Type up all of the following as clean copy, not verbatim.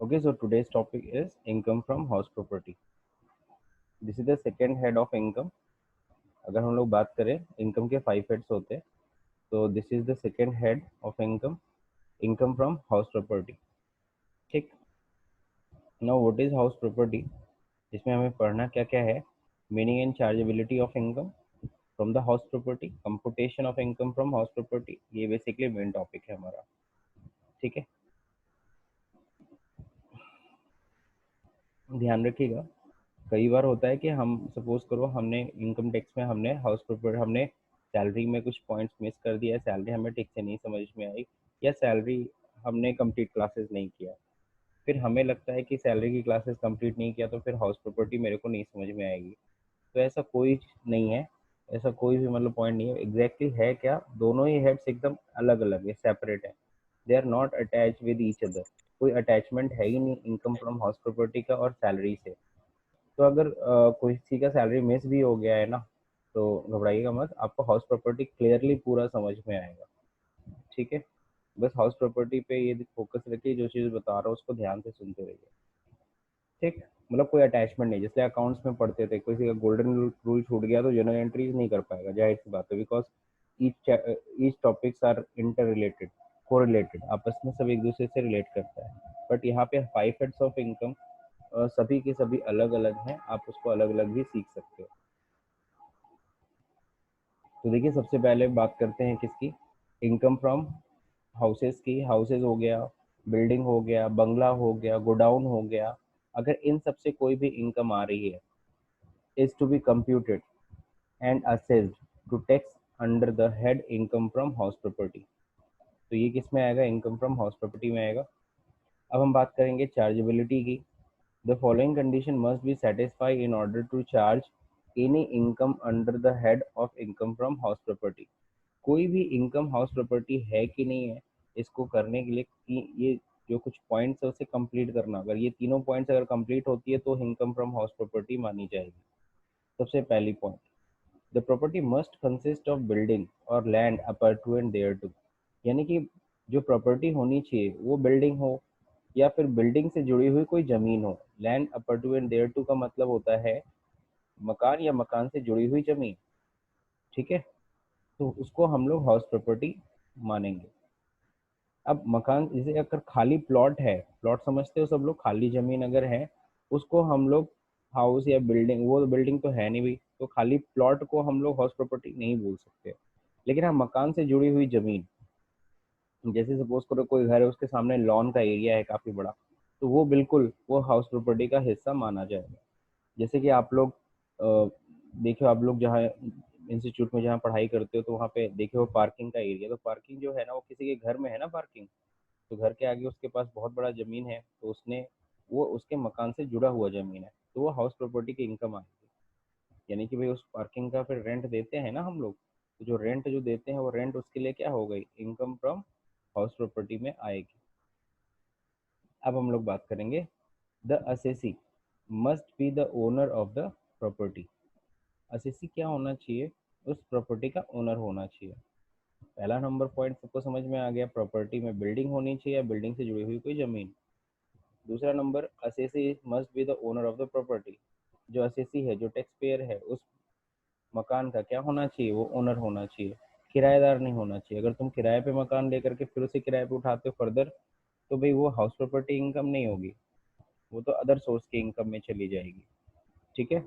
Okay, so today's topic is income from house property. This is the second head of income. अगर हम लोग बात करें income के 5 हेड्स होते हैं, तो this is the second head of income, income from house property. ठीक. Now what is house property? इसमें हमें पढ़ना क्या क्या है. Meaning and chargeability of income from the house property, computation of income from house property. ये basically main topic है हमारा. ठीक है, ध्यान रखिएगा. कई बार होता है कि हम सपोज करो हमने इनकम टैक्स में हमने हाउस प्रॉपर्टी हमने सैलरी में कुछ पॉइंट्स मिस कर दिया, सैलरी हमें ठीक से नहीं समझ में आई, या सैलरी हमने कंप्लीट क्लासेस नहीं किया. फिर हमें लगता है कि सैलरी की क्लासेस कंप्लीट नहीं किया तो फिर हाउस प्रॉपर्टी मेरे को नहीं समझ में आएगी. तो ऐसा कोई नहीं है, ऐसा कोई भी मतलब पॉइंट नहीं है. एग्जैक्टली है क्या, दोनों ही हेड्स एकदम अलग अलग है, सेपरेट है. They are not attach with each other. कोई अटैचमेंट है ही नहीं इनकम फ्रॉम हाउस प्रॉपर्टी का और सैलरी से. तो अगर कोई किसी का सैलरी मिस भी हो गया है ना, तो घबराइएगा मत, आपको हाउस प्रॉपर्टी क्लियरली पूरा समझ में आएगा. ठीक है, बस हाउस प्रॉपर्टी पे ये फोकस रखिए, जो चीज़ बता रहा हूँ उसको ध्यान से सुनते रहिए. ठीक. मतलब कोई अटैचमेंट नहीं, जैसे अकाउंट्स में पढ़ते थे, किसी का गोल्डन रूल छूट गया तो जनरल एंट्रीज नहीं कर पाएगा, जाहिर सी बात है, because each each topics are inter related, correlated, आपस में सब एक दूसरे से रिलेट करता है. बट यहाँ पे 5 हेड्स ऑफ इनकम सभी के सभी अलग अलग हैं, आप उसको अलग अलग भी सीख सकते हो. तो देखिए, सबसे पहले बात करते हैं किसकी, इनकम फ्रॉम हाउसेस की. हाउसेस हो गया, बिल्डिंग हो गया, बंगला हो गया, गोडाउन हो गया. अगर इन सब से कोई भी इनकम आ रही है, is to be computed and assessed to tax under the head income from house property. तो ये किस में आएगा, इनकम फ्रॉम हाउस प्रॉपर्टी में आएगा. अब हम बात करेंगे चार्जेबिलिटी की. The following condition must be satisfy in order to charge any income under the head of income from house property. कोई भी इनकम हाउस प्रॉपर्टी है कि नहीं है, इसको करने के लिए ये जो कुछ पॉइंट्स है उसे कंप्लीट करना. अगर ये तीनों पॉइंट्स अगर कंप्लीट होती है तो इनकम फ्रॉम हाउस प्रॉपर्टी मानी जाएगी. सबसे पहली point, the property must consist of building और लैंड अपार्टमेंट देयर टू. यानी कि जो प्रॉपर्टी होनी चाहिए वो बिल्डिंग हो, या फिर बिल्डिंग से जुड़ी हुई कोई जमीन हो. लैंड अपार्टमेंट देयर टू का मतलब होता है मकान या मकान से जुड़ी हुई जमीन. ठीक है, तो उसको हम लोग हाउस प्रॉपर्टी मानेंगे. अब मकान जैसे अगर खाली प्लॉट है, प्लॉट समझते हो सब लोग, खाली जमीन अगर है उसको हम लोग हाउस या बिल्डिंग, वो बिल्डिंग तो है नहीं भाई, तो खाली प्लॉट को हम लोग हाउस प्रॉपर्टी नहीं बोल सकते. लेकिन हाँ, मकान से जुड़ी हुई जमीन, जैसे सपोज करो कोई घर है, उसके सामने लॉन का एरिया है काफी बड़ा, तो वो बिल्कुल वो हाउस प्रॉपर्टी का हिस्सा माना जाएगा. जैसे कि आप लोग देखो, आप लोग जहाँ इंस्टीट्यूट में जहाँ पढ़ाई करते हो तो वहाँ पे देखो वो पार्किंग का एरिया, तो पार्किंग जो है ना वो किसी के घर में है ना पार्किंग, तो घर के आगे उसके पास बहुत बड़ा जमीन है, तो उसने वो उसके मकान से जुड़ा हुआ जमीन है, तो वो हाउस प्रॉपर्टी की इनकम आएगी. यानी कि भाई उस पार्किंग का फिर रेंट देते हैं ना हम लोग, तो जो रेंट जो देते हैं वो रेंट उसके लिए क्या हो गई, इनकम फ्रॉम हाउस प्रॉपर्टी में आएगी. अब हम लोग बात करेंगे, the assessee must be the owner of the property. Assessee क्या होना चाहिए, उस प्रॉपर्टी का ओनर होना चाहिए. पहला नंबर पॉइंट सबको समझ में आ गया, प्रॉपर्टी में बिल्डिंग होनी चाहिए या बिल्डिंग से जुड़ी हुई कोई जमीन. दूसरा number, assessee must be the owner of the property. जो असेसी है, जो टैक्स पेयर है, उस मकान का क्या होना चाहिए, वो ओनर होना चाहिए, किराएदार नहीं होना चाहिए. अगर तुम किराए पे मकान लेकर के फिर उसे किराए पे उठाते हो फर्दर, तो भाई वो हाउस प्रॉपर्टी इनकम नहीं होगी, वो तो अदर सोर्स की इनकम में चली जाएगी. ठीक है,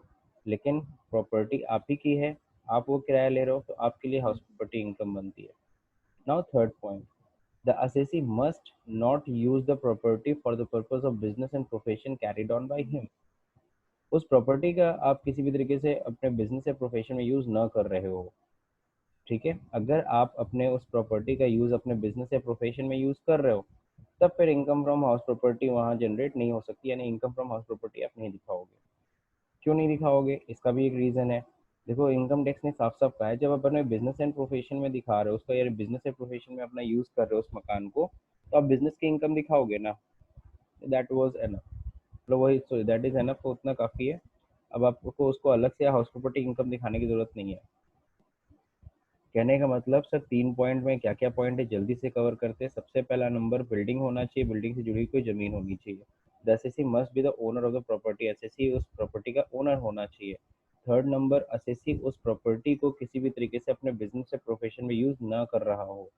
लेकिन प्रॉपर्टी आप ही की है, आप वो किराया ले रहे हो, तो आपके लिए हाउस प्रॉपर्टी इनकम बनती है. Now third point, the assessee must not use the property for the purpose of business and profession carried on by him. उस प्रॉपर्टी का आप किसी भी तरीके से अपने बिजनेस या प्रोफेशन में यूज ना कर रहे हो. ठीक है, अगर आप अपने उस प्रॉपर्टी का यूज अपने बिजनेस या प्रोफेशन में यूज कर रहे हो, तब फिर इनकम फ्रॉम हाउस प्रॉपर्टी वहाँ जनरेट नहीं हो सकती, यानी इनकम फ्रॉम हाउस प्रॉपर्टी आप नहीं दिखाओगे. क्यों नहीं दिखाओगे, इसका भी एक रीज़न है. देखो, इनकम टैक्स ने साफ साफ कहा है, जब आप अपने बिजनेस एंड प्रोफेशन में दिखा रहे हो उसका, यार बिजनेस या प्रोफेशन में अपना यूज़ कर रहे हो उस मकान को, तो आप बिजनेस की इनकम दिखाओगे ना. दैट वाज एनफ, मतलब वही, सो दैट इज एनफ, उतना काफ़ी है. अब आपको उसको अलग से हाउस प्रॉपर्टी इनकम दिखाने की ज़रूरत नहीं है. कहने का मतलब सर 3 पॉइंट में क्या क्या पॉइंट है जल्दी से कवर करते हैं. सबसे पहला नंबर, बिल्डिंग होना चाहिए, बिल्डिंग से जुड़ी कोई ज़मीन होनी चाहिए. The assessee must be the owner of the property, assessee उस प्रॉपर्टी का ओनर होना चाहिए। थर्ड नंबर, असेसी उस प्रॉपर्टी को किसी भी तरीके से अपने बिजनेस या प्रोफेशन में यूज ना कर रहा हो।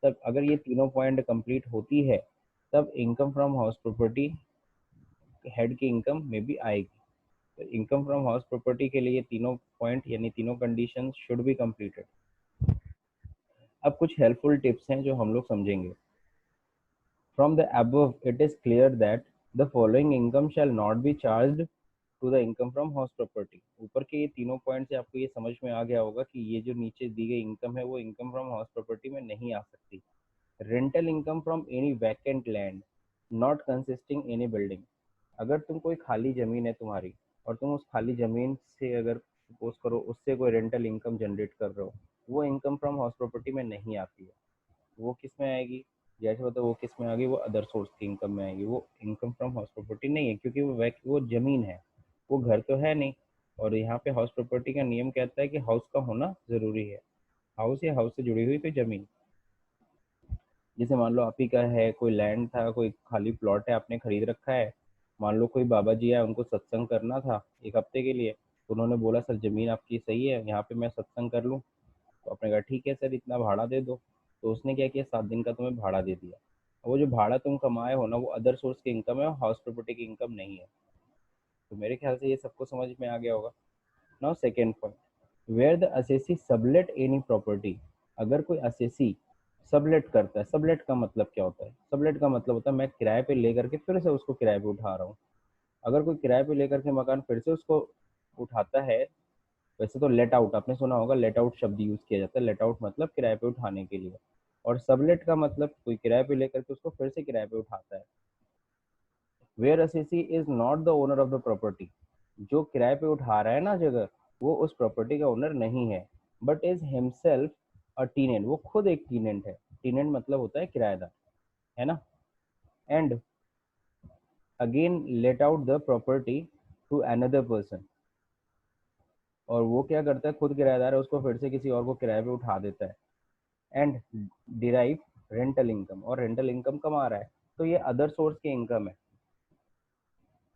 तब अगर ये तीनों पॉइंट कंप्लीट होती है तब income from house property head की इनकम में भी आएगी। तो इनकम फ्रॉम हाउस प्रॉपर्टी के लिए तीनों पॉइंट यानी तीनों कंडीशन शुड बी कंप्लीटेड। अब कुछ हेल्पफुल टिप्स हैं जो हम लोग समझेंगे। From the above it is clear that the following income shall not be charged to the income from house property. ऊपर के ये तीनों पॉइंट से आपको ये समझ में आ गया होगा कि ये जो नीचे दी गई इनकम है वो इनकम फ्रॉम हाउस प्रॉपर्टी में नहीं आ सकती। Rental income from any vacant land not consisting any building. अगर तुम कोई खाली ज़मीन है तुम्हारी और तुम उस खाली ज़मीन से अगर सपोज करो उससे कोई रेंटल इनकम जनरेट कर रहे हो, वो इनकम फ्रॉम हाउस प्रॉपर्टी में नहीं आती है। वो किस में आएगी? जैसे बताओ वो किस में आएगी? वो अदर सोर्स की इनकम में आएगी। वो इनकम फ्रॉम हाउस प्रॉपर्टी नहीं है क्योंकि वो ज़मीन है, वो घर तो है नहीं। और यहाँ पे हाउस प्रॉपर्टी का नियम कहता है कि हाउस का होना ज़रूरी है। हाउस या हाउस से जुड़ी हुई कोई ज़मीन, जैसे मान लो आप ही का है कोई लैंड था, कोई खाली प्लॉट है आपने खरीद रखा है। मान लो कोई बाबा जी है, उनको सत्संग करना था एक हफ्ते के लिए, तो उन्होंने बोला सर ज़मीन आपकी सही है, यहाँ पे मैं सत्संग कर लूँ। तो आपने कहा ठीक है सर, इतना भाड़ा दे दो। तो उसने क्या किया, 7 दिन का तुम्हें भाड़ा दे दिया। वो जो भाड़ा तुम कमाए हो ना, वो अदर सोर्स की इनकम है, हाउस प्रॉपर्टी की इनकम नहीं है। तो मेरे ख्याल से ये सबको समझ में आ गया होगा। Now second point, where the assessee sublet any property. अगर कोई असेसी सबलेट करता है, सबलेट का मतलब क्या होता है? सबलेट का मतलब होता है मैं किराए पे लेकर के फिर से उसको किराए पे उठा रहा हूँ। अगर कोई किराए पे लेकर के मकान फिर से उसको उठाता है, वैसे तो लेट आउट आपने सुना होगा, लेट आउट शब्द यूज किया जाता है। लेट आउट मतलब किराए पे उठाने के लिए, और सबलेट का मतलब कोई किराए पे लेकर के उसको फिर से किराए पे उठाता है। Where assessee is not the owner of the property. जो किराए पे उठा रहा है ना जगह, वो उस प्रॉपर्टी का ओनर नहीं है, बट इज हिमसेल्फ अ टीनेंट। वो खुद एक टीनेंट है। टीनेंट मतलब होता है किराएदार, है ना। And again let out the property to another person. और वो क्या करता है, खुद किराएदार है, उसको फिर से किसी और को किराए पे उठा देता है। एंड डिराइव रेंटल इनकम, और रेंटल इनकम कमा रहा है। तो ये अदर सोर्स की इनकम है,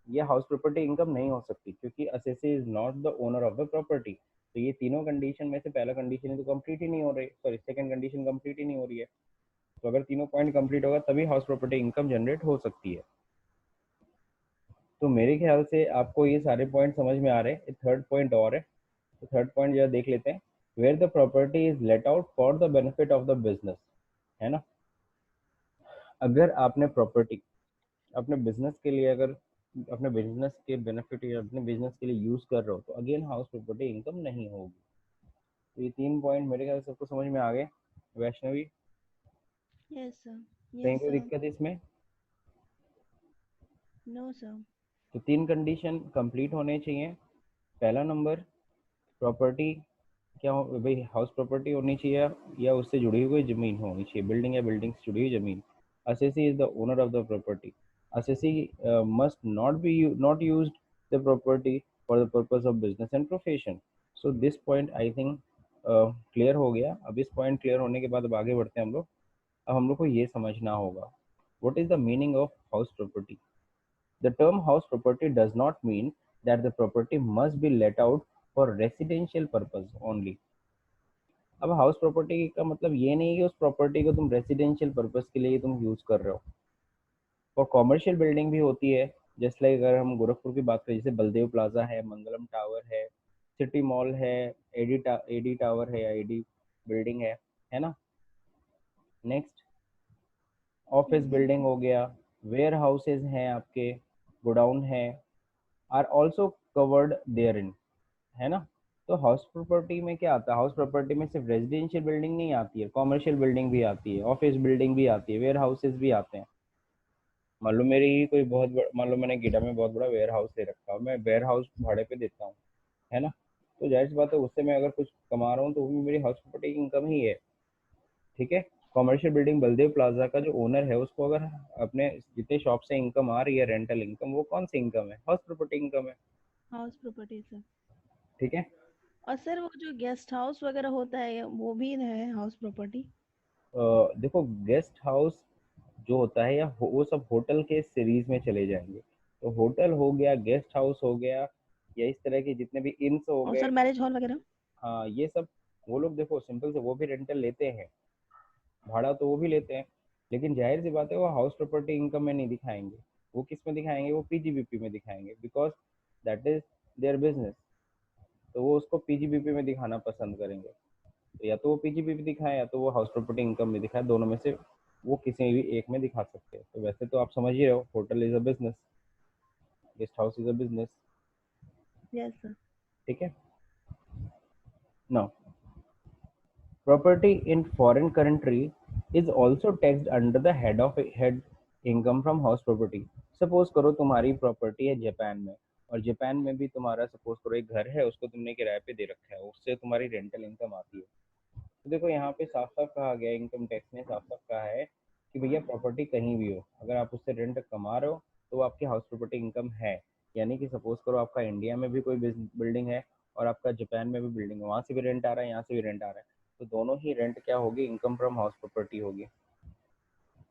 ये हाउस प्रॉपर्टी इनकम नहीं हो सकती क्योंकि assessee is not the owner of the property. तो ये तीनों कंडीशन में से पहला कंडीशन तो कंप्लीट ही नहीं हो रही, सॉरी सेकंड कंडीशन कंप्लीट ही नहीं हो रही है। तो अगर तीनों पॉइंट कंप्लीट होगा तभी हाउस प्रॉपर्टी इनकम जनरेट हो सकती है। तो मेरे ख्याल से आपको ये सारे पॉइंट समझ में आ रहे हैं। थर्ड पॉइंट और है, तो थर्ड पॉइंट जरा देख लेते हैं। Where the property is let out for the benefit of the business, है ना। अगर आपने प्रॉपर्टी अपने बिजनेस के लिए, अगर अपने बिजनेस के बेनिफिट या अपने बिजनेस के लिए यूज कर रहे हो, तो अगेन हाउस प्रॉपर्टी इनकम नहीं होगी। तो ये 3 पॉइंट मेरे ख्याल से सबको समझ में आ गए। Vaishnavi, Yes, sir. कहीं Yes, कोई sir. दिक्कत है इसमें? No, sir. तो 3 कंडीशन कंप्लीट होने चाहिए। पहला नंबर, प्रॉपर्टी क्या हो भाई, हाउस प्रॉपर्टी होनी चाहिए या उससे जुड़ी हुई कोई जमीन होनी चाहिए, बिल्डिंग या बिल्डिंग से जुड़ी हुई जमीन। Assessee is the owner of the property. Assessee must not used the property for the purpose of business and profession. So this point I think clear हो गया। अब इस पॉइंट क्लियर होने के बाद अब आगे बढ़ते हैं हम लोग। अब हम लोग को ये समझना होगा, what is the meaning of house property. The term house property does not mean that the property must be let out for residential purpose only. अब हाउस प्रॉपर्टी का मतलब ये नहीं कि उस प्रॉपर्टी को तुम रेसिडेंशियल पर्पस के लिए तुम यूज कर रहे हो। और कॉमर्शियल बिल्डिंग भी होती है, जैसे लाइक अगर हम गोरखपुर की बात करें, जैसे बलदेव प्लाजा है, मंगलम टावर है, सिटी मॉल है, एडी टावर है या एडी बिल्डिंग है ना। Next, office Yes, building sir. हो गया, वेयर हाउसेज हैं आपके, गोडाउन है, are also covered there in, है ना। तो हाउस प्रॉपर्टी में क्या आता है, हाउस प्रॉपर्टी में सिर्फ रेजिडेंशियल बिल्डिंग नहीं आती है, कॉमर्शियल बिल्डिंग भी आती है, ऑफिस बिल्डिंग भी आती है, वेयर हाउसेज भी आते हैं। मान लो मेरी कोई मान लो मैंने गीडा में बहुत बड़ा वेयर हाउस ले रखा है, मैं वेयर हाउस भाड़े पे देता हूँ, है ना। तो जाहिर सी बात है उससे मैं अगर कुछ कमा रहा हूँ तो वो भी मेरी हाउस प्रॉपर्टी की इनकम ही है। ठीक है। कॉमर्शियल बिल्डिंग बलदेव प्लाजा का जो ओनर है उसको अगर अपने जितने शॉप से इनकम आ रही है, रेंटल इनकम, वो कौन सी इनकम है? हाउस प्रॉपर्टी इनकम है। House property sir. ठीक है। और सर वो जो गेस्ट हाउस वगैरह होता है वो भी है हाउस प्रॉपर्टी? देखो गेस्ट हाउस जो होता है, या वो सब होटल के सीरीज में चले जाएंगे। तो होटल हो गया, गेस्ट हाउस हो गया, या इस तरह के जितने भी इंस हो और गए। सर मैरिज हॉल वगैरह? हाँ, ये सब वो लोग देखो सिंपल से वो भी रेंटल लेते हैं, भाड़ा तो वो भी लेते हैं, लेकिन जाहिर सी बात है वो हाउस प्रॉपर्टी इनकम में नहीं दिखाएंगे। वो किस में दिखाएंगे? वो पीजीबीपी में दिखाएंगे, because that is their business. तो वो उसको पीजीबीपी में दिखाना पसंद करेंगे। तो या तो वो पीजीबीपी दिखाएं या तो वो हाउस प्रॉपर्टी इनकम में दिखाए, दोनों में से वो किसी भी एक में दिखा सकते हैं। तो वैसे तो आप समझ ही रहे हो, hotel is a business, guest house is a business. Yes sir. ठीक है। Now, property in foreign country is also taxed under the head income from house property. Suppose करो तुम्हारी प्रॉपर्टी है जापान में, और जापान में भी तुम्हारा सपोज करो एक घर है, उसको तुमने किराए पे दे रखा है, उससे तुम्हारी रेंटल इनकम आती है। तो देखो यहाँ पे साफ साफ कहा गया, इनकम टैक्स ने साफ साफ कहा है कि भैया प्रॉपर्टी कहीं भी हो, अगर आप उससे रेंट कमा रहे हो तो वो आपकी हाउस प्रॉपर्टी इनकम है। यानी कि सपोज करो आपका इंडिया में भी कोई बिल्डिंग है और आपका जापान में भी बिल्डिंग है, वहाँ से भी रेंट आ रहा है, यहाँ से भी रेंट आ रहा है, तो दोनों ही रेंट क्या होगी? इनकम फ्रॉम हाउस प्रॉपर्टी होगी।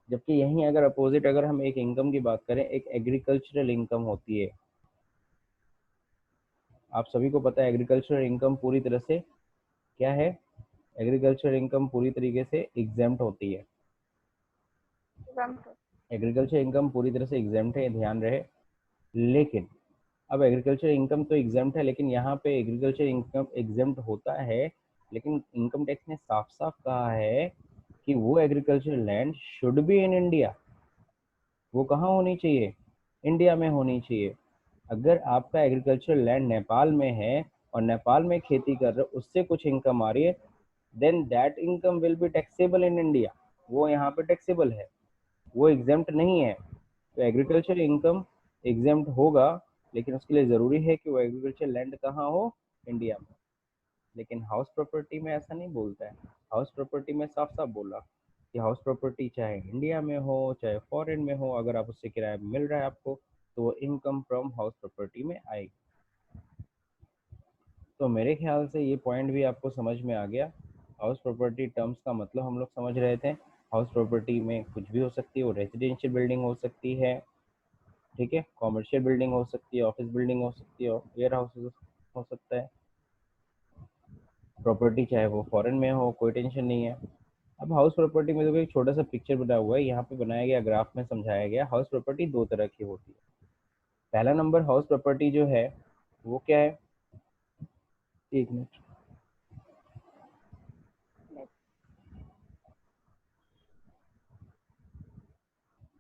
जबकि यहीं अगर अपोजिट, अगर हम एक इनकम की बात करें, एक एग्रीकल्चरल इनकम होती है। आप सभी को पता है एग्रीकल्चरल इनकम पूरी तरह से क्या है? एग्रीकल्चर इनकम पूरी तरीके से एग्जेम्प्ट होती है। एग्रीकल्चर इनकम पूरी तरह से एग्जेम्प्ट है, ध्यान रहे। लेकिन अब एग्रीकल्चर इनकम तो एग्जेम्प्ट है, लेकिन यहाँ पे एग्रीकल्चर इनकम एग्जेम्प्ट होता है, लेकिन इनकम टैक्स ने साफ साफ कहा है कि वो agriculture land should be in India. वो कहाँ होनी चाहिए? इंडिया में होनी चाहिए। अगर आपका एग्रीकल्चर लैंड नेपाल में है और नेपाल में खेती कर रहे हो, उससे कुछ इनकम आ रही है, then that income will be taxable in India. वो यहाँ पे टैक्सेबल है, वो एग्जेम्प्ट नहीं है। तो एग्रीकल्चर इनकम एग्जेम्प्ट होगा, लेकिन उसके लिए ज़रूरी है कि वो एग्रीकल्चर लैंड कहाँ हो? इंडिया में। लेकिन हाउस प्रॉपर्टी में ऐसा नहीं बोलता है। हाउस प्रॉपर्टी में साफ साफ बोला कि हाउस प्रॉपर्टी चाहे इंडिया में हो चाहे फॉरेन में हो, अगर आप उससे किराया मिल रहा है आपको, तो वो इनकम फ्रॉम हाउस प्रॉपर्टी में आएगी। तो मेरे ख्याल से ये पॉइंट भी आपको समझ में आ गया। हाउस प्रॉपर्टी टर्म्स का मतलब हम लोग समझ रहे थे। हाउस प्रॉपर्टी में कुछ भी हो सकती है, वो रेजिडेंशियल बिल्डिंग हो सकती है, ठीक है, कॉमर्शियल बिल्डिंग हो सकती है, ऑफिस बिल्डिंग हो सकती है, वेयर हाउस हो सकता है। प्रॉपर्टी चाहे वो फॉरेन में हो, कोई टेंशन नहीं है। अब हाउस प्रॉपर्टी में देखो एक छोटा सा पिक्चर बना हुआ है, यहाँ पे बनाया गया ग्राफ में समझाया गया। हाउस प्रॉपर्टी दो तरह की होती है। पहला नंबर हाउस प्रॉपर्टी जो है वो क्या है? एक मिनट।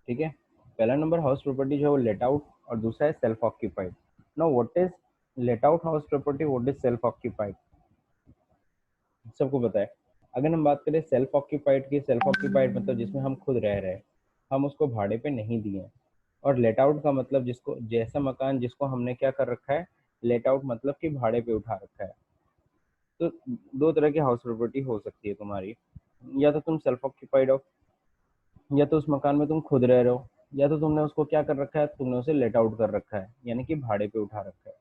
ठीक है, पहला नंबर हाउस प्रॉपर्टी जो है वो लेट आउट, और दूसरा है self occupied. Now what is let out house property, what is self occupied? सबको पता है। अगर हम बात करें सेल्फ ऑक्यूपाइड की, सेल्फ ऑक्यूपाइड मतलब जिसमें हम खुद रह रहे हैं, हम उसको भाड़े पे नहीं दिए। और लेट आउट का मतलब जिसको, जैसा मकान जिसको हमने क्या कर रखा है, लेट आउट मतलब कि भाड़े पे उठा रखा है। तो दो तरह की हाउस प्रॉपर्टी हो सकती है तुम्हारी। या तो तुम सेल्फ ऑक्यूपाइड हो, या तो उस मकान में तुम खुद रह रहे हो, या तो तुमने उसको क्या कर रखा है, तुमने उसे लेट आउट कर रखा है, यानी कि भाड़े पे उठा रखा है।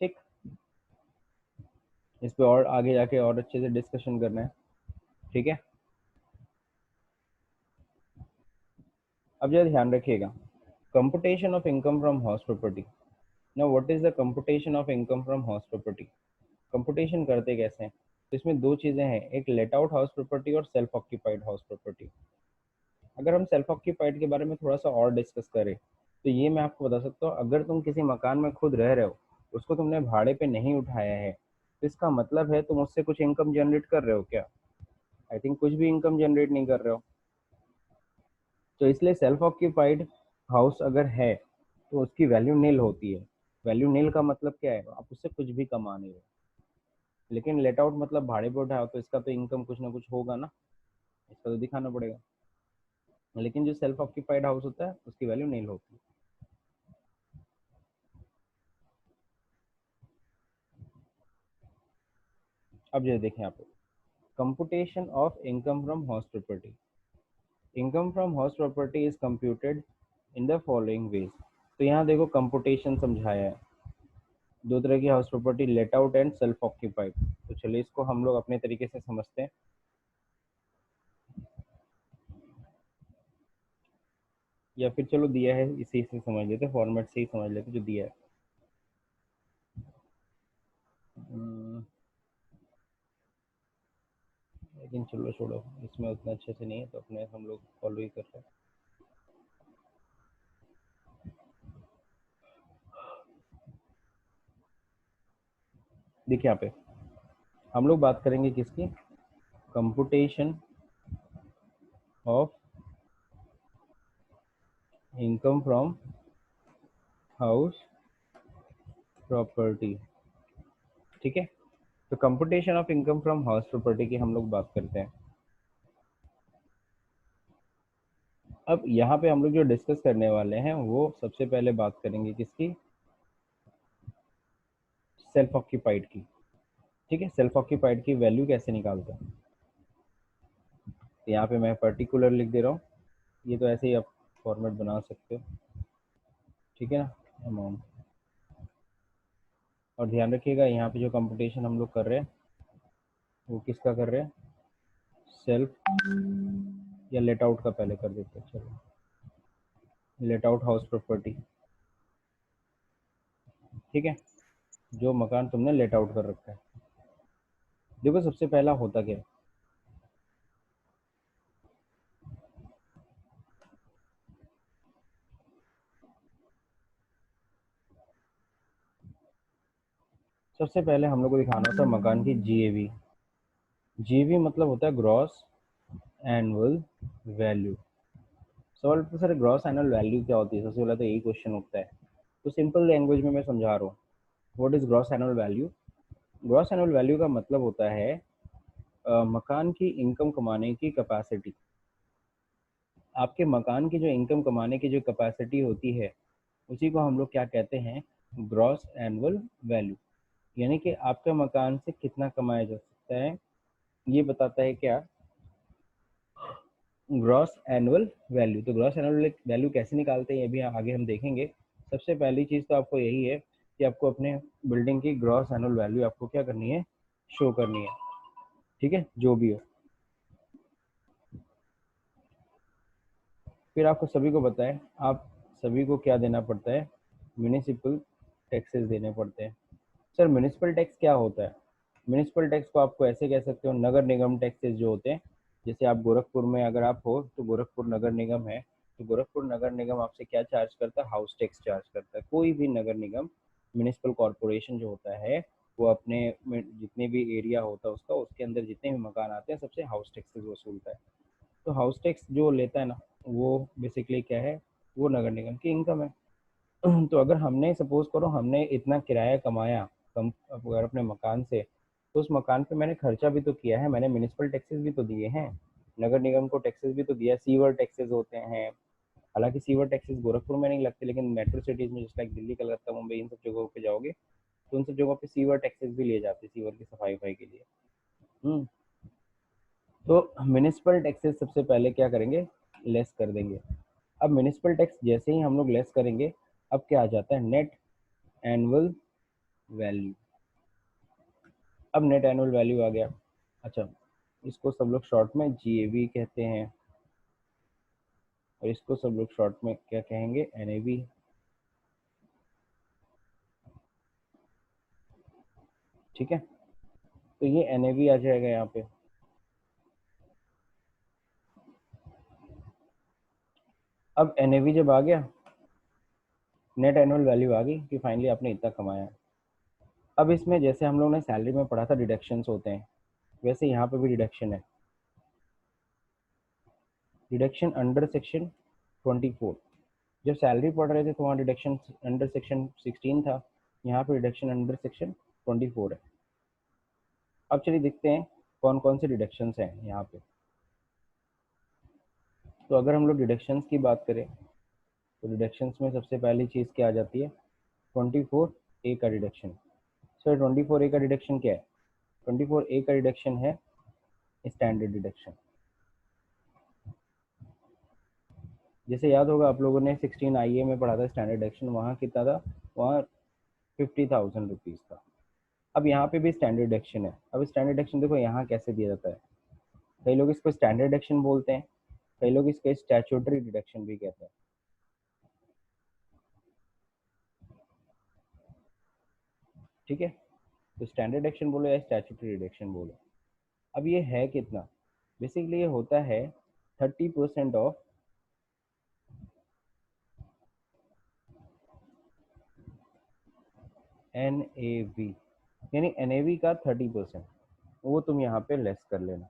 ठीक, इस पे और आगे जाके और अच्छे से डिस्कशन करना है। ठीक है, अब जरा ध्यान रखिएगा, computation of income from house property. Now what is the computation of income from house property? Computation करते कैसे हैं? तो इसमें दो चीजें हैं, एक लेट आउट हाउस प्रॉपर्टी और सेल्फ ऑक्यूपाइड हाउस प्रॉपर्टी। अगर हम सेल्फ ऑक्यूपाइड के बारे में थोड़ा सा और डिस्कस करें, तो ये मैं आपको बता सकता हूँ, अगर तुम किसी मकान में खुद रह रहे हो, उसको तुमने भाड़े पे नहीं उठाया है, तो इसका मतलब है तुम उससे कुछ इनकम जनरेट कर रहे हो क्या? आई थिंक कुछ भी इनकम जनरेट नहीं कर रहे हो। तो इसलिए सेल्फ ऑक्यूपाइड हाउस अगर है तो उसकी वैल्यू नील होती है। वैल्यू नील का मतलब क्या है? आप उससे कुछ भी कमा नहीं रहे। लेकिन लेट आउट मतलब भाड़े पे उठाओ, तो इसका तो इनकम कुछ ना कुछ होगा ना, इसका तो दिखाना पड़ेगा। लेकिन जो सेल्फ ऑक्यूपाइड हाउस होता है उसकी वैल्यू नील होती है। अब ये देखें आप, computation of income from house property. Income from house property is computed in the following veg. तो यहाँ देखो कंपुटेशन समझाया है, दो तरह की house property, let out and self occupied. तो चलिए इसको हम लोग अपने तरीके से समझते हैं। या फिर चलो दिया है इसी से समझ लेते, फॉर्मेट से ही समझ लेते जो दिया है। लेकिन चलो छोड़ो, इसमें उतना अच्छे से नहीं है तो अपने हम लोग फॉलो ही कर रहे हैं। देखिए यहाँ पे हम लोग बात करेंगे किसकी, computation of income from house property. ठीक है, तो computation of income from house property की हम लोग बात करते हैं। अब यहाँ पे हम लोग जो डिस्कस करने वाले हैं वो सबसे पहले बात करेंगे किसकी, सेल्फ ऑक्यूपाइड की। ठीक है, सेल्फ ऑक्यूपाइड की वैल्यू कैसे निकालते हैं, तो यहाँ पे मैं पर्टिकुलर लिख दे रहा हूँ, ये तो ऐसे ही आप फॉर्मेट बना सकते हो। ठीक है ना, अमाउंट। और ध्यान रखिएगा यहाँ पे जो कंप्यूटेशन हम लोग कर रहे हैं वो किसका कर रहे हैं, सेल्फ, या लेट आउट का पहले कर देते हैं। चलो, लेट आउट हाउस प्रॉपर्टी। ठीक है, जो मकान तुमने लेट आउट कर रखा है। देखो सबसे पहला होता क्या है, सबसे पहले हम लोग को दिखाना था मकान की जीएवी। जीएवी मतलब होता है ग्रॉस एनुअल वैल्यू। सवाल तो सर ग्रॉस एनुअल वैल्यू क्या होती है, सबसे पहले तो यही क्वेश्चन उठता है। तो सिंपल लैंग्वेज में मैं समझा रहा हूँ, what is gross annual value. Gross annual value का मतलब होता है मकान की इनकम कमाने की कैपेसिटी। आपके मकान की जो इनकम कमाने की जो कैपेसिटी होती है उसी को हम लोग क्या कहते हैं, ग्रॉस एनुअल वैल्यू। यानी कि आपके मकान से कितना कमाया जा सकता है ये बताता है क्या, ग्रॉस एनुअल वैल्यू। तो ग्रॉस एनुअल वैल्यू कैसे निकालते हैं ये भी आगे हम देखेंगे। सबसे पहली चीज़ तो आपको यही है कि आपको अपने बिल्डिंग की ग्रॉस एनुअल वैल्यू आपको क्या करनी है, शो करनी है। ठीक है, जो भी हो। फिर आपको सभी को पता है, आप सभी को क्या देना पड़ता है, म्यूनिसिपल टैक्सेस देने पड़ते हैं। सर म्यूनिसिपल टैक्स क्या होता है, म्यूनिसिपल टैक्स को आपको ऐसे कह सकते हो नगर निगम टैक्सेस जो होते हैं। जैसे आप गोरखपुर में अगर आप हो तो गोरखपुर नगर निगम है, तो गोरखपुर नगर निगम आपसे क्या चार्ज करता है, हाउस टैक्स चार्ज करता है। कोई भी नगर निगम म्यूनिसिपल कॉरपोरेशन जो होता है वो अपने जितने भी एरिया होता है उसका, उसके अंदर जितने भी मकान आते हैं सबसे हाउस टैक्सेस वसूलता है। तो हाउस टैक्स जो लेता है ना वो बेसिकली क्या है, वो नगर निगम की इनकम है। तो अगर हमने सपोज करो हमने इतना किराया कमाया कम अगर अपने मकान से, तो उस मकान पे मैंने खर्चा भी तो किया है, मैंने म्यूनिसिपल टैक्सेस भी तो दिए हैं, नगर निगम को टैक्सेस भी तो दिया है, सीवर टैक्सेस होते हैं। हालांकि सीवर टैक्सेस गोरखपुर में नहीं लगते, लेकिन मेट्रो सिटीज में जैसे लाइक दिल्ली, कलकत्ता, मुंबई, इन सब जगहों पे जाओगे तो उन सब जगहों पे सीवर टैक्सेस भी लिए जाते हैं, सीवर की सफाई वफाई के लिए। हम्म, तो म्यूनिसिपल टैक्सेस सबसे पहले क्या करेंगे, लेस कर देंगे। अब म्यूनिसिपल टैक्स जैसे ही हम लोग लेस करेंगे, अब क्या आ जाता है, नेट एनुअल वैल्यू। अब नेट एनुअल वैल्यू आ गया। अच्छा, इसको सब लोग शॉर्ट में जीएवी कहते हैं, और इसको सब लोग शॉर्ट में क्या कहेंगे, एनएवी। ठीक है, तो ये एनएवी आ जाएगा यहाँ पे। अब एनएवी जब आ गया, नेट एनुअल वैल्यू आ गई कि फाइनली आपने इतना कमाया। अब इसमें जैसे हम लोग ने सैलरी में पढ़ा था डिडक्शंस होते हैं, वैसे यहाँ पे भी डिडक्शन है। Deduction under section 24। जब सैलरी पढ़ रहे थे तो वहाँ डिडक्शन अंडर सेक्शन 16 था, यहाँ पे डिडक्शन अंडर सेक्शन 24 है। अब चलिए देखते हैं कौन कौन से डिडक्शंस हैं यहाँ पे। तो अगर हम लोग डिडक्शंस की बात करें तो डिडक्शंस में सबसे पहली चीज़ क्या आ जाती है, 24A का डिडक्शन। सर 24A का डिडक्शन क्या है, 24A का डिडक्शन है स्टैंडर्ड डिडक्शन। जैसे याद होगा आप लोगों ने 16IA में पढ़ा था स्टैंडर्ड डिडक्शन, वहाँ कितना था, वहाँ 50,000 रुपीज़ था। अब यहाँ पे भी स्टैंडर्ड डिडक्शन है। अब स्टैंडर्ड डिडक्शन देखो यहाँ कैसे दिया जाता है, कई लोग इसको स्टैंडर्ड डिडक्शन बोलते हैं, कई लोग इसको स्टैट्यूटरी डिडक्शन भी कहते हैं। ठीक है, तो स्टैंडर्ड डिडक्शन बोलो या स्टैट्यूटरी डिडक्शन बोलो। अब ये है कितना, बेसिकली ये होता है 30% ऑफ NAV, यानी NAV का 30%, वो तुम यहाँ पे लेस कर लेना।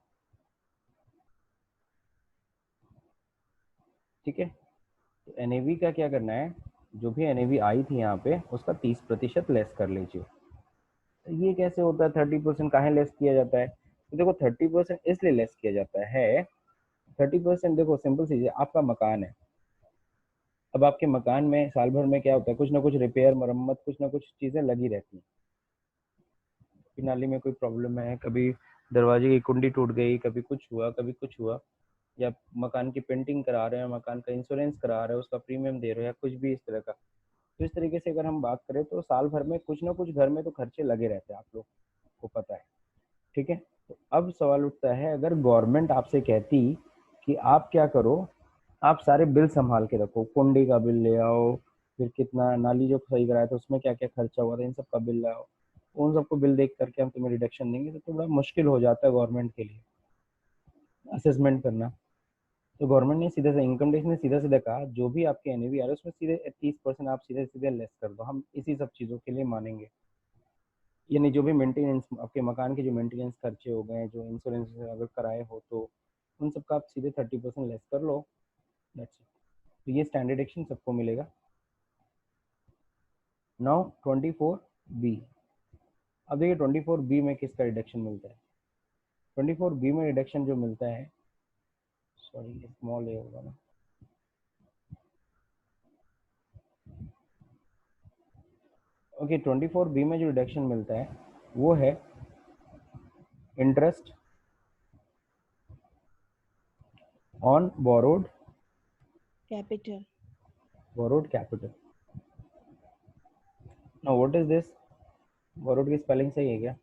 ठीक है, तो NAV का क्या करना है, जो भी NAV आई थी यहाँ पे उसका 30% लेस कर लीजिए। तो ये कैसे होता है, 30% काहे लेस किया जाता है, तो देखो 30% इसलिए लेस किया जाता है। 30% देखो सिंपल सी है, आपका मकान है, अब आपके मकान में साल भर में क्या होता है, कुछ ना कुछ रिपेयर मरम्मत कुछ ना कुछ चीजें लगी रहती हैं। नाली में कोई प्रॉब्लम है, कभी दरवाजे की कुंडी टूट गई, कभी कुछ हुआ कभी कुछ हुआ, या मकान की पेंटिंग करा रहे हैं, मकान का इंश्योरेंस करा रहे हैं, उसका प्रीमियम दे रहे हैं, या कुछ भी इस तरह का। तो इस तरीके से अगर हम बात करें तो साल भर में कुछ ना कुछ घर में तो खर्चे लगे रहते हैं, आप लोग को पता है। ठीक है, तो अब सवाल उठता है, अगर गवर्नमेंट आपसे कहती कि आप क्या करो, आप सारे बिल संभाल के रखो, कुंडी का बिल ले आओ, फिर कितना नाली जो सही कराया था उसमें क्या क्या खर्चा हुआ था, इन सब का बिल लाओ, उन सबको बिल देख करके हम तुम्हें रिडक्शन देंगे, तो थोड़ा मुश्किल हो जाता है गवर्नमेंट के लिए असेसमेंट करना। तो गवर्नमेंट ने सीधा से, इनकम टैक्स ने सीधा सीधा कहा, जो भी आपके NAV आ रहा है उसमें सीधे 30% आप सीधे सीधे लेस कर दो, हम इसी सब चीज़ों के लिए मानेंगे। यानी जो भी मेंटेनेंस, आपके मकान के जो मेंटेनेंस खर्चे हो गए, जो इंश्योरेंस अगर कराए हो तो उन सब का आप सीधे 30% लेस कर लो, दैट्स इट। तो ये स्टैंडर्ड एक्शन सबको मिलेगा। नाउ 24B, अब देखिए 24B में किसका रिडक्शन मिलता है। 24B में रिडक्शन जो मिलता है, सॉरी स्मॉल ए होगा ना, ओके 24B में जो रिडक्शन मिलता है वो है interest on Capital. Borrowed capital. Now what is this, borrowed की स्पेलिंग सही है क्या?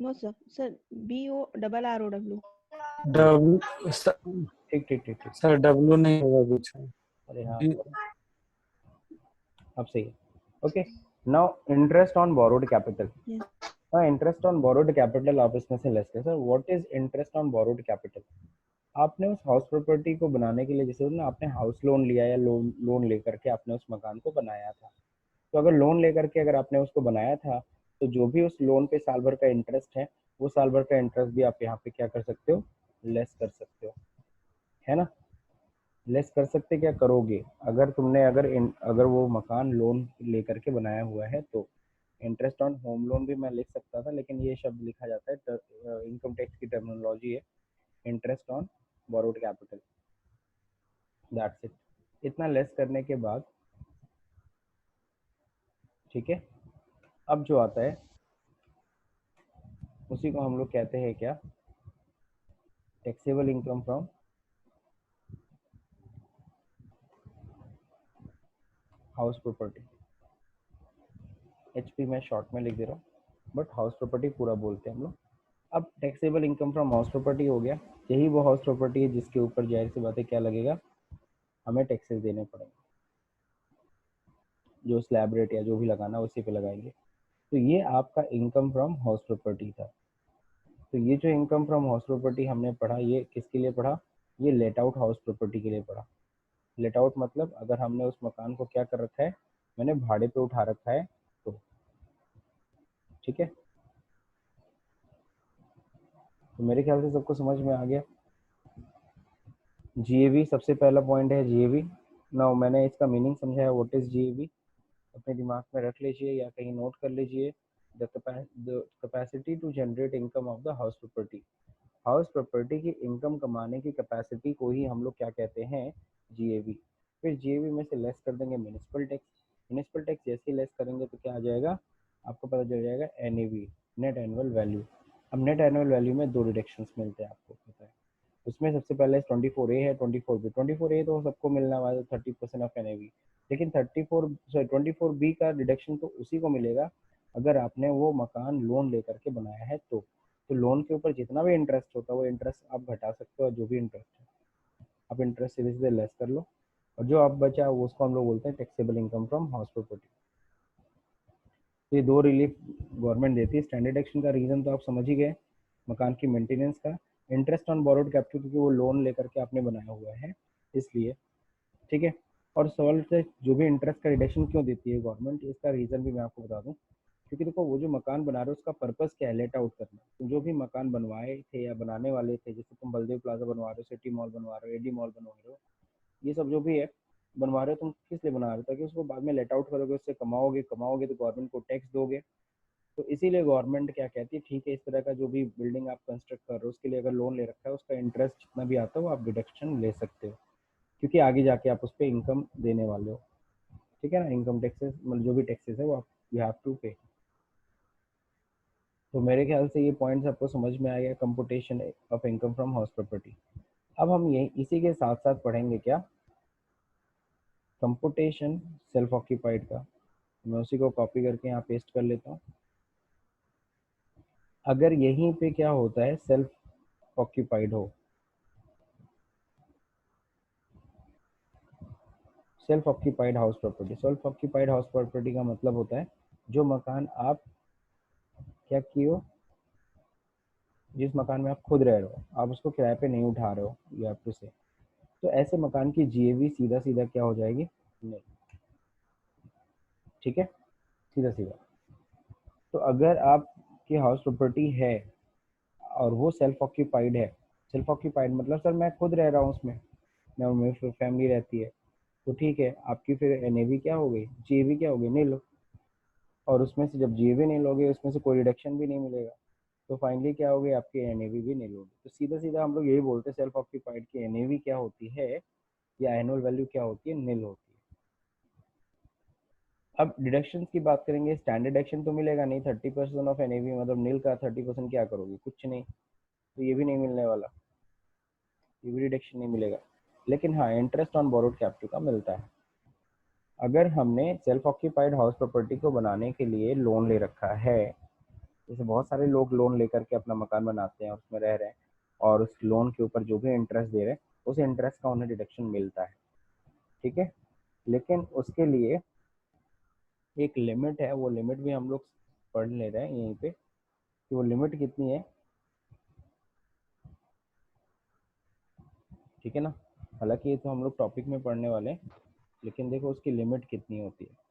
No, sir. Sir, BORROW. W ठीक ठीक ठीक ठीक, सर डब्ल्यू नहीं होगा बीच में। अरे हाँ बी- अब सही है। Okay, now interest on borrowed capital. Yes. हाँ, इंटरेस्ट ऑन बोरोड कैपिटल आप इसमें से लेस करें। Sir what is interest on borrowed capital, आपने उस हाउस प्रॉपर्टी को बनाने के लिए, जैसे ना आपने हाउस लोन लिया या लोन लोन लेकर के आपने उस मकान को बनाया था, तो अगर लोन लेकर के अगर आपने उसको बनाया था, तो जो भी उस लोन पे साल भर का इंटरेस्ट है, वो साल भर का इंटरेस्ट भी आप यहाँ पे क्या कर सकते हो, लेस कर सकते हो, है ना। लेस कर सकते, क्या करोगे, अगर तुमने अगर वो मकान लोन लेकर के बनाया हुआ है तो इंटरेस्ट ऑन होम लोन भी मैं लिख सकता था, लेकिन ये शब्द लिखा जाता है, इनकम टैक्स की टर्मिनोलॉजी है interest on borrowed capital, that's it. इतना लेस करने के बाद, ठीक है, अब जो आता है उसी को हम लोग कहते हैं क्या, taxable income from house property. HP मैं शॉर्ट में लिख दे रहा हूँ, बट हाउस प्रॉपर्टी पूरा बोलते हैं हम लोग। अब taxable income from house property हो गया, यही वो हाउस प्रॉपर्टी है जिसके ऊपर जाहिर सी बात है क्या लगेगा, हमें टैक्सेस देने पड़ेंगे, जो स्लैब रेट या जो भी लगाना उसी पे लगाएंगे। तो ये आपका इनकम फ्रॉम हाउस प्रॉपर्टी था। तो ये जो इनकम फ्रॉम हाउस प्रॉपर्टी हमने पढ़ा, ये किसके लिए पढ़ा, ये लेट आउट हाउस प्रॉपर्टी के लिए पढ़ा। लेट आउट मतलब अगर हमने उस मकान को क्या कर रखा है, मैंने भाड़े पे उठा रखा है, तो ठीक है। तो मेरे ख्याल से सबको समझ में आ गया। GAV सबसे पहला पॉइंट है, GAV। ना मैंने इसका मीनिंग समझाया, व्हाट इज GAV, अपने दिमाग में रख लीजिए या कहीं नोट कर लीजिए। The capacity to generate income of the house property, house property की इनकम कमाने की कैपेसिटी को ही हम लोग क्या कहते हैं, GAV। फिर GAV में से लेस कर देंगे म्यूनिसिपल टैक्स, म्यूनिसिपल टैक्स जैसे ही लेस करेंगे तो क्या आ जाएगा, आपको पता चल जाएगा NAV, नेट एनुअल वैल्यू। अब नेट एनुअल वैल्यू में दो डिडक्शंस मिलते हैं, आपको पता है। उसमें सबसे पहले 24A है, 24B। 24A तो सबको मिलने वाला 30% ऑफ NAV, लेकिन 24B का डिडक्शन तो उसी को मिलेगा अगर आपने वो मकान लोन लेकर के बनाया है तो लोन के ऊपर जितना भी इंटरेस्ट होता है वो इंटरेस्ट आप घटा सकते हो, और जो भी इंटरेस्ट है आप इंटरेस्ट सीधे सीधे लेस कर लो। और जो अब बचा वो उसको हम लोग बोलते हैं taxable income from house property. तो ये दो रिलीफ गवर्नमेंट देती है। स्टैंडर्ड एक्शन का रीज़न तो आप समझ ही गए, मकान की मेंटेनेंस का। इंटरेस्ट ऑन बोरोड कैपिटल क्योंकि वो लोन लेकर के आपने बनाया हुआ है इसलिए, ठीक है। और सवाल से जो भी इंटरेस्ट का रिडक्शन क्यों देती है गवर्नमेंट, इसका रीज़न भी मैं आपको बता दूं। क्योंकि देखो वो जो मकान बना रहे हो उसका पर्पस क्या है, लेट आउट करना। तो जो भी मकान बनवाए थे या बनाने वाले थे, जैसे तुम बलदेव प्लाजा बनवा रहे हो, सिटी मॉल बनवा रहे हो, एडी मॉल बनवा रहे हो, ये सब जो भी है बनवा रहे हो, तुम किस लिए बना रहे हो? ताकि उसको बाद में लेट आउट करोगे, उससे कमाओगे, कमाओगे तो गवर्नमेंट को टैक्स दोगे। तो इसीलिए गवर्नमेंट क्या कहती है, ठीक है इस तरह का जो भी बिल्डिंग आप कंस्ट्रक्ट कर रहे हो उसके लिए अगर लोन ले रखा है उसका इंटरेस्ट जितना भी आता है वो आप डिडक्शन ले सकते हो, क्योंकि आगे जाके आप उस पर इनकम देने वाले हो, ठीक है ना। इनकम टैक्सेस मतलब जो भी टैक्सेस है वो आप यू हैव टू पे। तो मेरे ख्याल से ये पॉइंट्स आपको समझ में आ गया, computation of income from house property. अब हम ये इसी के साथ साथ पढ़ेंगे क्या, कंपुटेशन सेल्फ ऑक्यूपाइड का। मैं उसी को कॉपी करके यहाँ पेस्ट कर लेता हूँ। अगर यहीं पे क्या होता है, सेल्फ ऑक्यूपाइड हो, self occupied house property. Self occupied house property का मतलब होता है जो मकान आप क्या किए हो, जिस मकान में आप खुद रह रहे हो, आप उसको किराए पे नहीं उठा रहे हो या आपको से, तो ऐसे मकान की जीएवी सीधा सीधा क्या हो जाएगी, नहीं, ठीक है, सीधा सीधा। तो अगर आपकी हाउस प्रॉपर्टी है और वो सेल्फ ऑक्यूपाइड है, सेल्फ ऑक्यूपाइड मतलब सर मैं खुद रह रहा हूँ उसमें, मैं मेरी फैमिली रहती है, तो ठीक है आपकी फिर एनएवी क्या हो गई, जीएवी क्या हो गई, नील। और उसमें से जब जीएवी नहीं लोगे उसमें से कोई रिडक्शन भी नहीं मिलेगा, तो फाइनली क्या होगी, आपकी एनएवी भी नहीं होगी। तो सीधा सीधा हम लोग यही बोलते हैं सेल्फ ऑक्यूपाइड की एनएवी क्या होती है या एनुअल वैल्यू क्या होती है, नील होती है। अब डिडक्शन की बात करेंगे, स्टैंडर्ड डिडक्शन तो मिलेगा नहीं, 30% ऑफ एनएवी मतलब नील का 30% क्या करोगे, कुछ नहीं, तो ये भी नहीं मिलने वाला, ये भी डिडक्शन नहीं मिलेगा। लेकिन हाँ इंटरेस्ट ऑन बोरोड कैपिटल का मिलता है। अगर हमने सेल्फ ऑक्यूपाइड हाउस प्रॉपर्टी को बनाने के लिए लोन ले रखा है, जैसे बहुत सारे लोग लोन लेकर के अपना मकान बनाते हैं उसमें रह रहे हैं, और उस लोन के ऊपर जो भी इंटरेस्ट दे रहे हैं उस इंटरेस्ट का उन्हें डिडक्शन मिलता है, ठीक है। लेकिन उसके लिए एक लिमिट है, वो लिमिट भी हम लोग पढ़ ले रहे हैं यहीं पे कि वो लिमिट कितनी है, ठीक है ना। हालांकि ये तो हम लोग टॉपिक में पढ़ने वाले हैं, लेकिन देखो उसकी लिमिट कितनी होती है।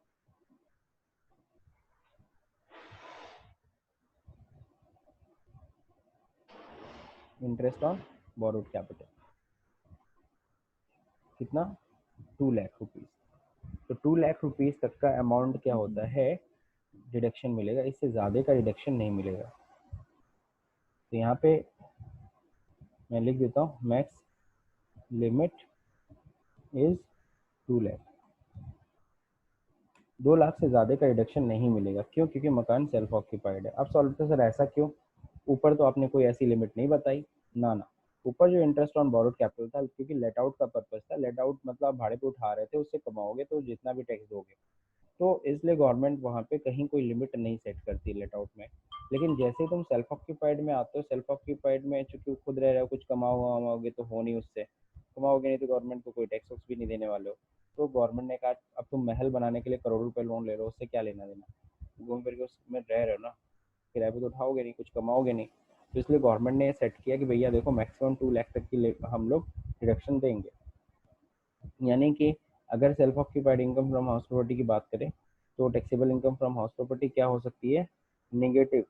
इंटरेस्ट ऑन बोरोड कैपिटल कितना, 2 लाख रुपीज़। तो 2 लाख रुपीज़ तक का अमाउंट क्या होता है, डिडक्शन मिलेगा, इससे ज़्यादा का डिडक्शन नहीं मिलेगा। तो यहाँ पे मैं लिख देता हूँ max limit is 2 lakh. 2 lakh से ज़्यादा का रिडक्शन नहीं मिलेगा, क्यों, क्योंकि मकान सेल्फ ऑक्यूपाइड है। अब सॉल्व तो सर ऐसा क्यों, ऊपर तो आपने कोई ऐसी लिमिट नहीं बताई, ना ना, ऊपर जो इंटरेस्ट ऑन बोरोड कैपिटल था क्योंकि लेट आउट का पर्पस था, लेट आउट मतलब आप भाड़े पे उठा रहे थे, उससे कमाओगे तो जितना भी टैक्स दोगे, तो इसलिए गवर्नमेंट वहाँ पे कहीं कोई लिमिट नहीं सेट करती लेट आउट में। लेकिन जैसे ही तुम सेल्फ ऑक्यूपाइड में आते हो, सेल्फ ऑक्यूपाइड में चूंकि खुद रह रहे हो, कुछ कमाओगे तो हो नहीं, उससे कमाओगे नहीं तो गवर्नमेंट को कोई टैक्स भी नहीं देने वाले हो। तो गवर्नमेंट ने कहा अब तुम महल बनाने के लिए करोड़ों रुपए लोन ले रहे हो, उससे क्या लेना देना, घूम फिर के उसमें रह रहे हो ना, किराए पे तो उठाओगे नहीं, कुछ कमाओगे नहीं। तो इसलिए गवर्नमेंट ने सेट किया कि भैया देखो मैक्सिमम 2 लाख तक की हम लोग डिडक्शन देंगे। यानी कि अगर self occupied income from house property की बात करें तो taxable income from house property क्या हो सकती है, नेगेटिव।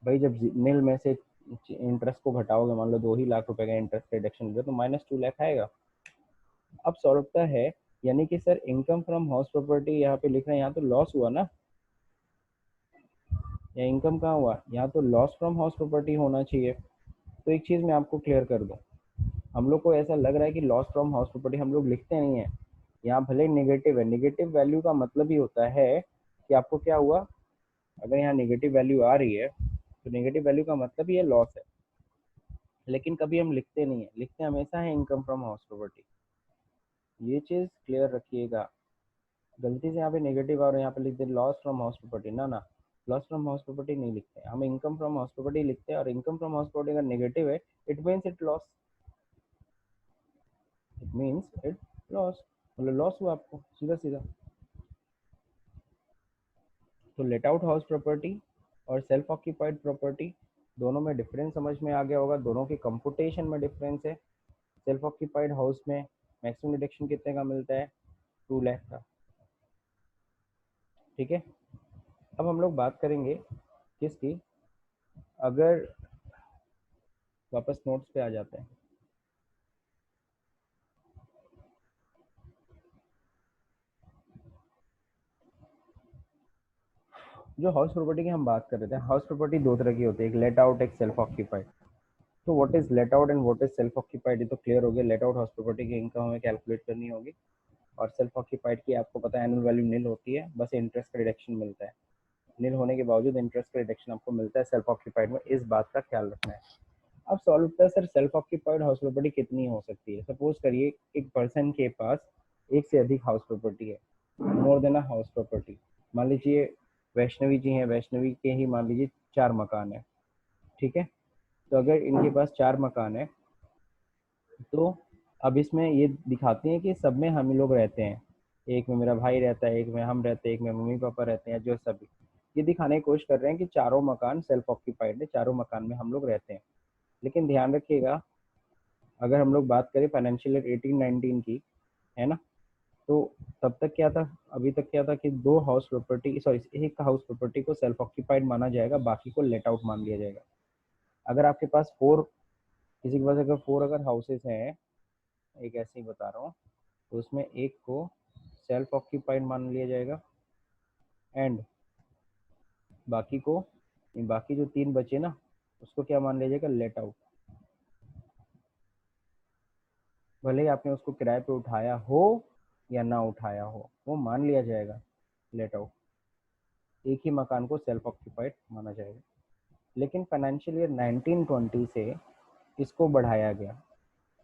भाई जब नील में से इंटरेस्ट को घटाओगे, मान लो 2 ही लाख रुपए का इंटरेस्ट रिडक्शन हो तो -2 लाख आएगा। अब सौरभता है, यानी कि sir income from house property यहाँ पे लिख रहे हैं, यहाँ तो लॉस हुआ ना, या इनकम कहाँ हुआ, यहाँ तो लॉस फ्रॉम हाउस प्रॉपर्टी होना चाहिए। तो एक चीज़ मैं आपको क्लियर कर दूँ, हम लोग को ऐसा लग रहा है कि लॉस फ्रॉम हाउस प्रॉपर्टी हम लोग लिखते नहीं है, यहाँ भले नेगेटिव है, नेगेटिव वैल्यू का मतलब ही होता है कि आपको क्या हुआ, अगर यहाँ नेगेटिव वैल्यू आ रही है तो नेगेटिव वैल्यू का मतलब ही है लॉस है। लेकिन कभी हम लिखते नहीं है, लिखते हमेशा है इनकम फ्रॉम हाउस प्रॉपर्टी, ये चीज़ क्लियर रखिएगा। गलती से यहाँ पे नेगेटिव और यहाँ पे लिख दे लॉस फ्रॉम हाउस प्रॉपर्टी, ना ना, लॉस फ्रॉम हाउस प्रॉपर्टी नहीं लिखते हैं, हम इनकम फ्रॉम हाउस प्रॉपर्टी लिखते हैं। और इनकम फ्रॉम हाउस प्रॉपर्टी अगर नेगेटिव है it means it loss, it means it loss, मतलब लॉस हुआ आपको सीधा सीधा। तो लेट आउट हाउस प्रॉपर्टी और सेल्फ ऑक्यूपाइड प्रॉपर्टी दोनों में डिफरेंस समझ में आ गया होगा, दोनों के कंपुटेशन में डिफरेंस है। सेल्फ ऑक्यूपाइड हाउस में मैक्सिमम डिडक्शन कितने का मिलता है, 2 लाख का, ठीक है। अब हम लोग बात करेंगे किसकी, अगर वापस नोट्स पे आ जाते हैं, जो हाउस प्रॉपर्टी की हम बात कर रहे थे, हाउस प्रॉपर्टी दो तरह की होती है, एक लेट आउट, एक सेल्फ ऑक्यूपाइड। तो what is let out and what is self occupied, ये तो क्लियर हो गया। लेट आउट हाउस प्रॉपर्टी की इनकम हमें कैलकुलेट करनी होगी, और सेल्फ ऑक्यूपाइड की आपको पता है एनुअल वैल्यू नील होती है, बस इंटरेस्ट का रिडक्शन मिलता है। नील होने के बावजूद इंटरेस्ट का रिडक्शन आपको मिलता है सेल्फ ऑक्यूपाइड में, इस बात का ख्याल रखना है। अब सॉल्व होता है sir self occupied house property कितनी हो सकती है। सपोज करिए एक पर्सन के पास एक से अधिक हाउस प्रॉपर्टी है, more than a house property. मान लीजिए वैष्णवी जी हैं, वैष्णवी के ही मान लीजिए 4 मकान है, ठीक है। तो अगर इनके पास 4 मकान है, तो अब इसमें ये दिखाते हैं कि सब में हम ही लोग रहते हैं, एक में मेरा भाई रहता है, एक में हम रहते हैं, एक में मम्मी पापा रहते हैं, जो सभी ये दिखाने की कोशिश कर रहे हैं कि चारों मकान सेल्फ ऑक्यूपाइड है, चारों मकान में हम लोग रहते हैं। लेकिन ध्यान रखिएगा, अगर हम लोग बात करें फाइनेंशियल ईयर 18-19 की, है ना, तो तब तक क्या था, अभी तक क्या था कि दो हाउस प्रॉपर्टी, सॉरी एक हाउस प्रॉपर्टी को सेल्फ ऑक्यूपाइड माना जाएगा, बाकी को लेट आउट मान लिया जाएगा। अगर आपके पास 4, किसी के पास अगर 4 अगर हाउसेस हैं, एक ऐसे ही बता रहा हूँ, तो उसमें एक को सेल्फ ऑक्यूपाइड मान लिया जाएगा, एंड बाकी को, बाकी जो 3 बचे ना, उसको क्या मान लिया जाएगा, लेट आउट। भले ही आपने उसको किराए पे उठाया हो या ना उठाया हो, वो मान लिया जाएगा लेट आउट। एक ही मकान को सेल्फ ऑक्यूपाइड माना जाएगा। लेकिन फाइनेंशियल ईयर 1920 से इसको बढ़ाया गया,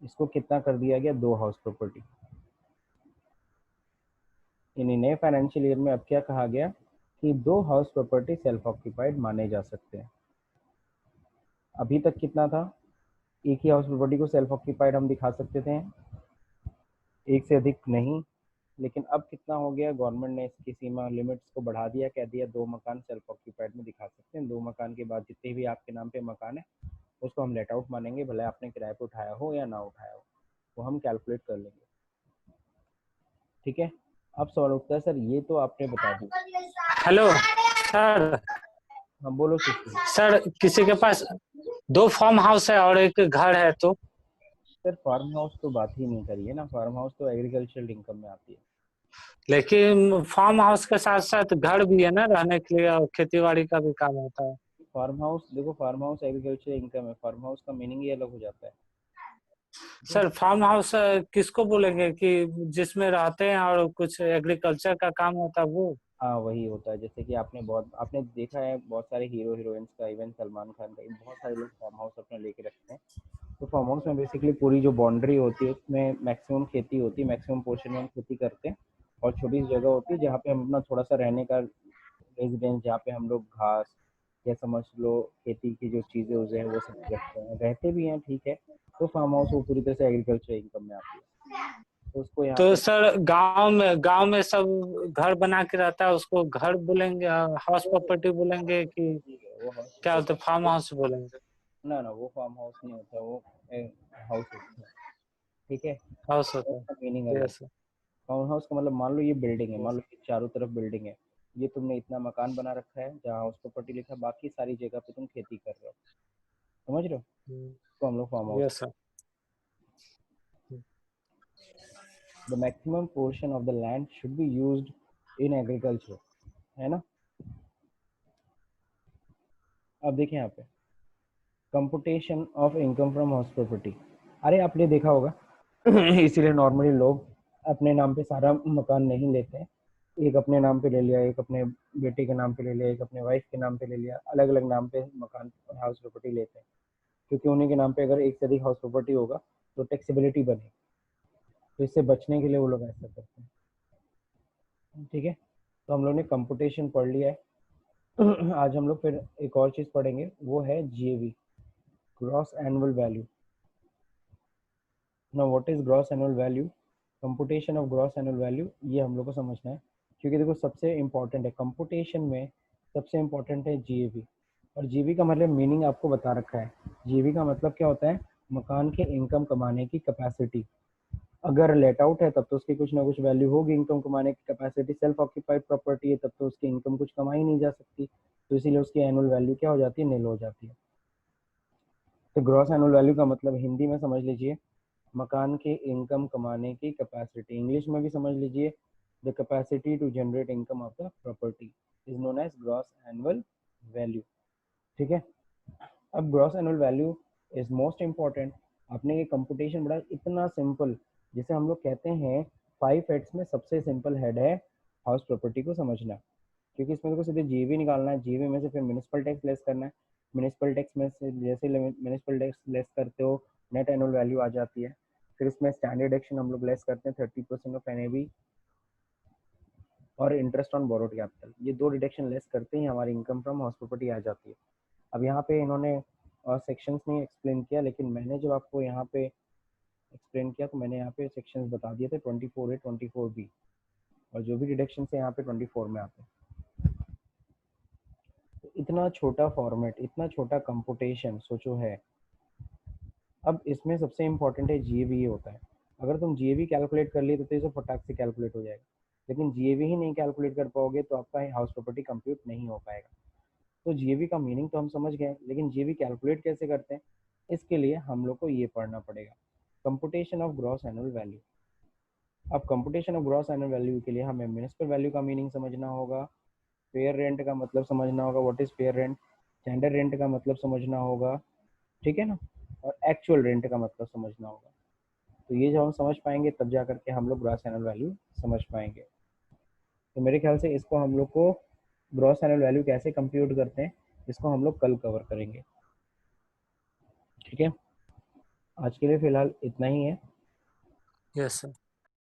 इसको कितना कर दिया गया, 2 हाउस प्रॉपर्टी। इन नए फाइनेंशियल ईयर में अब क्या कहा गया कि 2 हाउस प्रॉपर्टी सेल्फ ऑक्यूपाइड माने जा सकते हैं। अभी तक कितना था, एक ही हाउस प्रॉपर्टी को सेल्फ ऑक्यूपाइड हम दिखा सकते थे, एक से अधिक नहीं। लेकिन अब कितना हो गया, गवर्नमेंट ने इसकी सीमा लिमिट्स को बढ़ा दिया, कह दिया 2 मकान सेल्फ ऑक्यूपाइड में दिखा सकते हैं। 2 मकान के बाद जितने भी आपके नाम पे मकान है उसको हम लेट आउट मानेंगे, भले आपने किराए पे उठाया हो या ना उठाया हो, वो हम कैलकुलेट कर लेंगे, ठीक है। अब सवाल उठता है सर ये तो आपने बता दिया। Hello sir. हाँ बोलो सुशील। सर किसी के पास 2 फार्म हाउस है और एक घर है, तो सर फार्म हाउस तो बात ही नहीं करिए ना, फार्म हाउस तो एग्रीकल्चरल इनकम में आती है। लेकिन फार्म हाउस के साथ साथ घर भी है ना रहने के लिए, और खेती बाड़ी का भी काम होता है। फार्म हाउस देखो, फार्म हाउस एग्रीकल्चरल इनकम है, फार्म हाउस का मीनिंग ही अलग हो जाता है। सर फार्म हाउस किसको बोलेंगे कि जिसमें रहते हैं और कुछ एग्रीकल्चर का काम होता है वो? हाँ वही होता है, जैसे कि आपने देखा है बहुत सारे हीरो हीरोइंस का, इवन सलमान खान का, बहुत सारे लोग फार्म हाउस अपने लेके रखते हैं। तो फार्म हाउस में बेसिकली पूरी जो बाउंड्री होती है उसमें मैक्सिमम खेती होती है, मैक्सिमम पोर्शन में हम खेती करते हैं, और छोटी सी जगह होती है जहाँ पे हम अपना थोड़ा सा रहने का रेजिडेंस, जहाँ पे हम लोग घास या समझ लो खेती की जो चीज़ें उसे हैं वो सब रखते हैं, रहते भी हैं, ठीक है। तो फार्म हाउस वो पूरी तरह से एग्रीकल्चर इनकम में आती है, तो उसको यहाँ तो पे सर गांव में सब घर बना के रहता है, उसको घर बोलेंगे, हाउस प्रॉपर्टी बोलेंगे कि ठीक है, वो हाउस क्या होता है, फार्म हाउस बोलेंगे? ना ना, वो फार्म हाउस नहीं होता, वो हाउस होता है, ठीक है। हाउस होता उसका मीनिंग है। अलग। यस फार्म हाउस का मतलब, मान लो ये बिल्डिंग है, मान यस। लो ये चारों तरफ बिल्डिंग है, ये तुमने इतना मकान बना रखा है जहाँ हाउस प्रॉपर्टी लिखा है, बाकी सारी जगह पे तुम खेती कर रहे हो, समझ रहे हो, तो हम लोग farm house. Yes sir. The maximum portion of the land should be used in agriculture, है ना। अब देखें यहाँ पे computation of income from house property. अरे आपने देखा होगा इसीलिए नॉर्मली लोग अपने नाम पे सारा मकान नहीं लेते हैं, एक अपने नाम पे ले लिया, एक अपने बेटे के नाम पे ले लिया, एक अपने वाइफ के नाम पे ले लिया, अलग अलग नाम पे मकान हाउस प्रॉपर्टी लेते हैं, क्योंकि उन्हीं के नाम पे अगर एक से अधिक हाउस प्रॉपर्टी होगा तो टैक्सेबिलिटी बनेगी, तो इससे बचने के लिए वो लोग ऐसा करते हैं, ठीक है। तो हम लोग ने कंपुटेशन पढ़ लिया है आज हम लोग फिर एक और चीज़ पढ़ेंगे, वो है GAV, gross annual value. Now what is gross annual value, computation of gross annual value, ये हम लोग को समझना है, क्योंकि देखो सबसे इंपॉर्टेंट है कंपुटेशन में, सबसे इंपॉर्टेंट है जीएवी। और जीवी का मतलब मीनिंग आपको बता रखा है, जीवी का मतलब क्या होता है, मकान के इनकम कमाने की कैपेसिटी। अगर लेट आउट है तब तो उसकी कुछ ना कुछ वैल्यू होगी, इनकम कमाने की कैपेसिटी। सेल्फ ऑक्यूपाइड प्रॉपर्टी है तब तो उसकी इनकम कुछ कमाई नहीं जा सकती, तो इसीलिए उसकी एनुअल वैल्यू क्या हो जाती है, नील हो जाती है। तो ग्रॉस एनुअल वैल्यू का मतलब हिंदी में समझ लीजिए मकान के इनकम कमाने की कैपेसिटी, इंग्लिश में भी समझ लीजिए the capacity to generate income of the property is known as gross annual value. ठीक है, अब gross annual value is most important. आपने ये कंपुटेशन बड़ा इतना सिंपल, जैसे हम लोग कहते हैं 5 हेड्स में सबसे सिंपल हेड है हाउस प्रॉपर्टी को समझना, क्योंकि इसमें तो सीधे जीवी निकालना है, जीवी में से फिर म्यूनिसिपल टैक्स लेस करना है, म्यूनिसिपल टैक्स में से जैसे म्यूनिसिपल टैक्स लेस करते हो नेट एनुअल वैल्यू आ जाती है। फिर इसमें स्टैंडर्ड एक्शन हम लोग लेस करते हैं 30% ऑफ एनएवी और इंटरेस्ट ऑन बोरोड कैपिटल, ये 2 डिडक्शन लेस करते ही हमारी इनकम फ्रॉम हाउस प्रॉपर्टी आ जाती है। अब यहाँ पे इन्होंने सेक्शंस नहीं एक्सप्लेन किया, लेकिन मैंने जब आपको यहाँ पे एक्सप्लेन किया तो मैंने यहाँ पे सेक्शंस बता दिए थे 24A 24B, और जो भी डिडक्शन है यहाँ पे 24 में आते हैं। तो इतना छोटा फॉर्मेट, इतना छोटा कंपुटेशन सोचो है। अब इसमें सबसे इम्पोर्टेंट है जीएवी होता है, अगर तुम जीएवी कैलकुलेट कर लिए तो इसे फटाक से कैलकुलेट हो जाएगा, लेकिन जीएवी ही नहीं कैलकुलेट कर पाओगे तो आपका हाउस प्रॉपर्टी कंप्यूट नहीं हो पाएगा। तो जीएवी का मीनिंग तो हम समझ गए, लेकिन जीएवी कैलकुलेट कैसे करते हैं, इसके लिए हम लोग को ये पढ़ना पड़ेगा, computation of gross annual value. अब computation of gross annual value के लिए हमें म्युनिसिपल वैल्यू का मीनिंग समझना होगा, फेयर रेंट का मतलब समझना होगा, what is fair rent, standard rent का मतलब समझना होगा, ठीक है ना, और एक्चुअल रेंट का मतलब समझना होगा। तो ये जब हम समझ पाएंगे तब जा करके हम लोग ग्रॉस एनुअल वैल्यू समझ पाएंगे। तो मेरे ख्याल से इसको हम लोग को ग्रॉस एनुअल वैल्यू कैसे कंप्यूट करते हैं इसको हम लोग कल कवर करेंगे। ठीक है, आज के लिए फिलहाल इतना ही है। Yes sir.